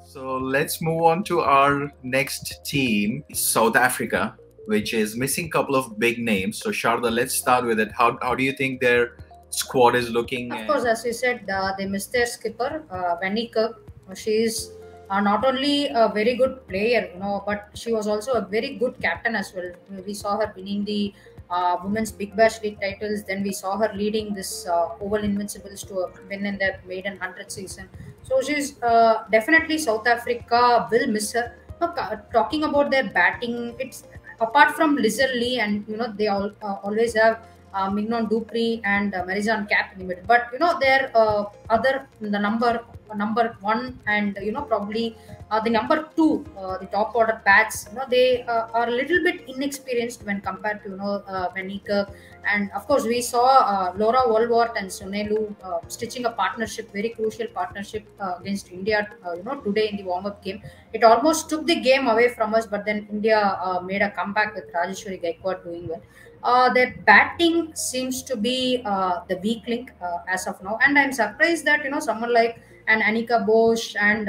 So let's move on to our next team, South Africa, which is missing a couple of big names. So Sharadha, let's start with it. How do you think their squad is looking? Of course, as you said, they missed their skipper, Van Niekerk. She is not only a very good player, but she was also a very good captain as well. We saw her winning the Women's Big Bash League titles. Then we saw her leading this Oval Invincibles to a win in their maiden 100 season. So she's definitely South Africa will miss her. Talking about their batting, it's apart from Lizelle Lee, and they always have Mignon Dupri and Marizan Cap in the middle. But their other the number one and probably the number two, the top order bats. They are a little bit inexperienced when compared to Van Niekerk. And of course, we saw Laura Wolwart and Sune Luus stitching a partnership, very crucial partnership against India. Today in the warm-up game, it almost took the game away from us, but then India made a comeback with Rajeshwari Gaikwad doing well. Their batting seems to be the weak link as of now, and I'm surprised that someone like an Annika Bosch and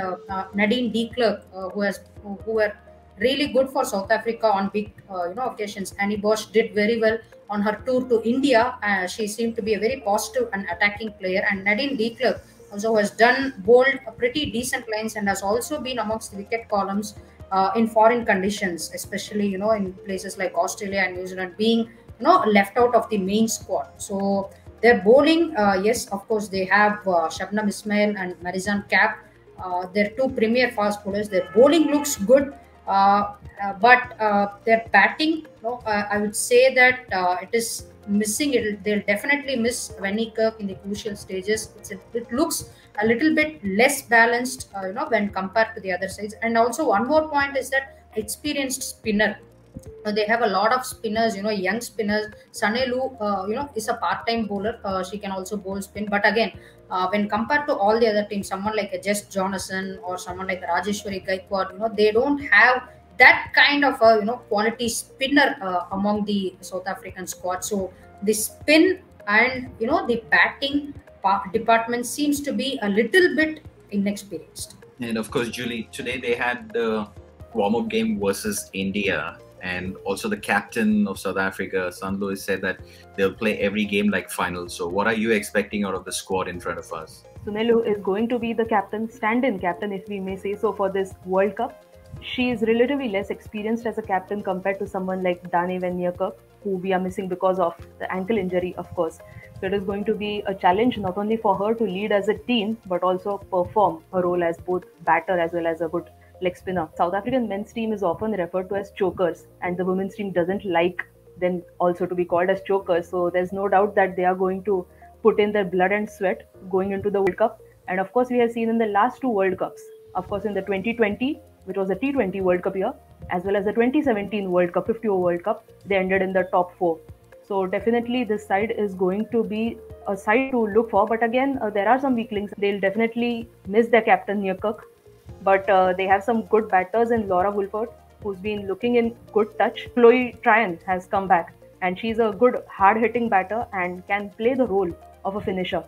Nadine de Klerk, who were really good for South Africa on big occasions. Annie Bosch did very well on her tour to India. She seemed to be a very positive and attacking player, and Nadine de Klerk also has bowled a pretty decent lines and has also been amongst the wicket columns in foreign conditions, especially in places like Australia and New Zealand, being left out of the main squad. So their bowling, yes, of course, they have Shabnam Ismail and Marizan Cap. They're two premier fast bowlers. Their bowling looks good, but their batting, I would say that it is missing. They'll definitely miss Van Niekerk in the crucial stages. It looks a little bit less balanced, when compared to the other sides. And also one more point is that experienced spinner. They have a lot of spinners, young spinners. Sune Luus, is a part-time bowler. She can also bowl spin. But again, when compared to all the other teams, someone like a Jess Jonathan or someone like Rajeshwari Gaikwad, they don't have that kind of a quality spinner among the South African squad. So the spin and the batting department seems to be a little bit inexperienced. And of course, Julie, today they had the warm-up game versus India. And also the captain of South Africa, Sune Luus, said that they'll play every game like final. So what are you expecting out of the squad in front of us? Sune Luus is going to be the captain, stand-in captain, if we may say so, for this World Cup. She is relatively less experienced as a captain compared to someone like Dane van Niekerk, who we are missing because of the ankle injury, of course. So it is going to be a challenge not only for her to lead as a team, but also perform a role as both batter as well as a good leg spinner. South African men's team is often referred to as chokers, and the women's team doesn't like them also to be called as chokers. So there's no doubt that they are going to put in their blood and sweat going into the World Cup. And of course, we have seen in the last two World Cups, of course, in the 2020, which was a T20 World Cup year, as well as the 2017 World Cup, 50 over World Cup, they ended in the top four. So definitely this side is going to be a side to look for. But again, there are some weak links. They'll definitely miss their captain Niekerk. But they have some good batters in Laura Wolwart, who's been looking in good touch. Chloe Tryon has come back, and she's a good hard-hitting batter and can play the role of a finisher.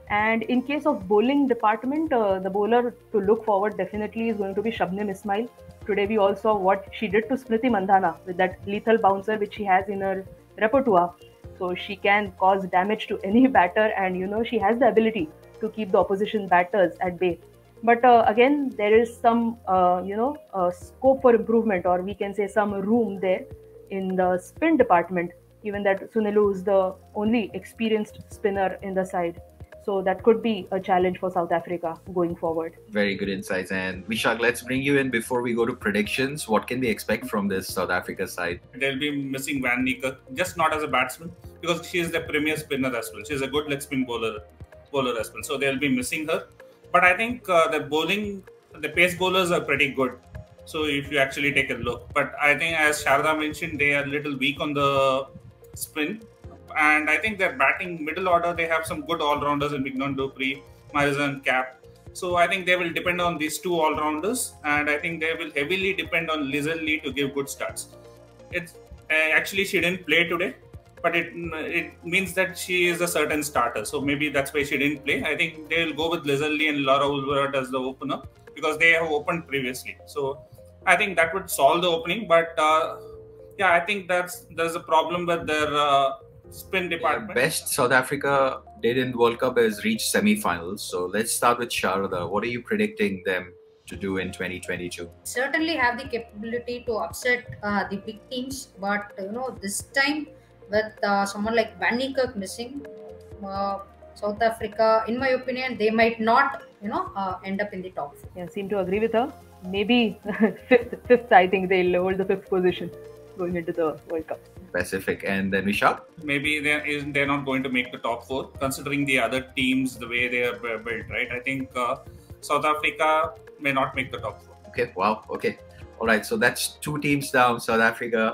And in case of bowling department, the bowler to look forward definitely is going to be Shabnam Ismail. Today we all saw what she did to Smriti Mandhana with that lethal bouncer which she has in her repertoire. So she can cause damage to any batter, and she has the ability to keep the opposition batters at bay. But again, there is some scope for improvement, or we can say some room there in the spin department, given that Sune Luus is the only experienced spinner in the side. So that could be a challenge for South Africa going forward. Very good insights. And Vishak, let's bring you in before we go to predictions. What can we expect from this South Africa side? They'll be missing Van Niekerk, just not as a batsman, because she is the premier spinner as well. She's a good leg spin bowler as well. So they'll be missing her. But I think the pace bowlers are pretty good. So if you actually take a look. But I think, as Sharadha mentioned, they are a little weak on the spin. And I think their batting middle order, they have some good all-rounders in Mignon Dupri, Marizan Cap. So I think they will depend on these two all-rounders. And I think they will heavily depend on Lizelle Lee to give good starts. Actually, she didn't play today, but it means that she is a certain starter. So maybe that's why she didn't play. I think they will go with Lizelle Lee and Laura Wolwart as the opener, because they have opened previously. So I think that would solve the opening. But yeah, I think there's a problem with their spin department. Best South Africa did in World Cup is reach semi-finals. So let's start with Sharadha. What are you predicting them to do in 2022? Certainly have the capability to upset the big teams, but this time with someone like Van Niekerk missing, uh, South Africa, in my opinion, they might not end up in the top four. Yeah, seem to agree with her. Maybe fifth. I think they'll hold the fifth position going into the World Cup. Pacific. And then Vishal? Maybe they're not going to make the top four, considering the other teams, the way they are built, right? I think South Africa may not make the top four. Okay, wow. Okay. All right. So that's two teams down, South Africa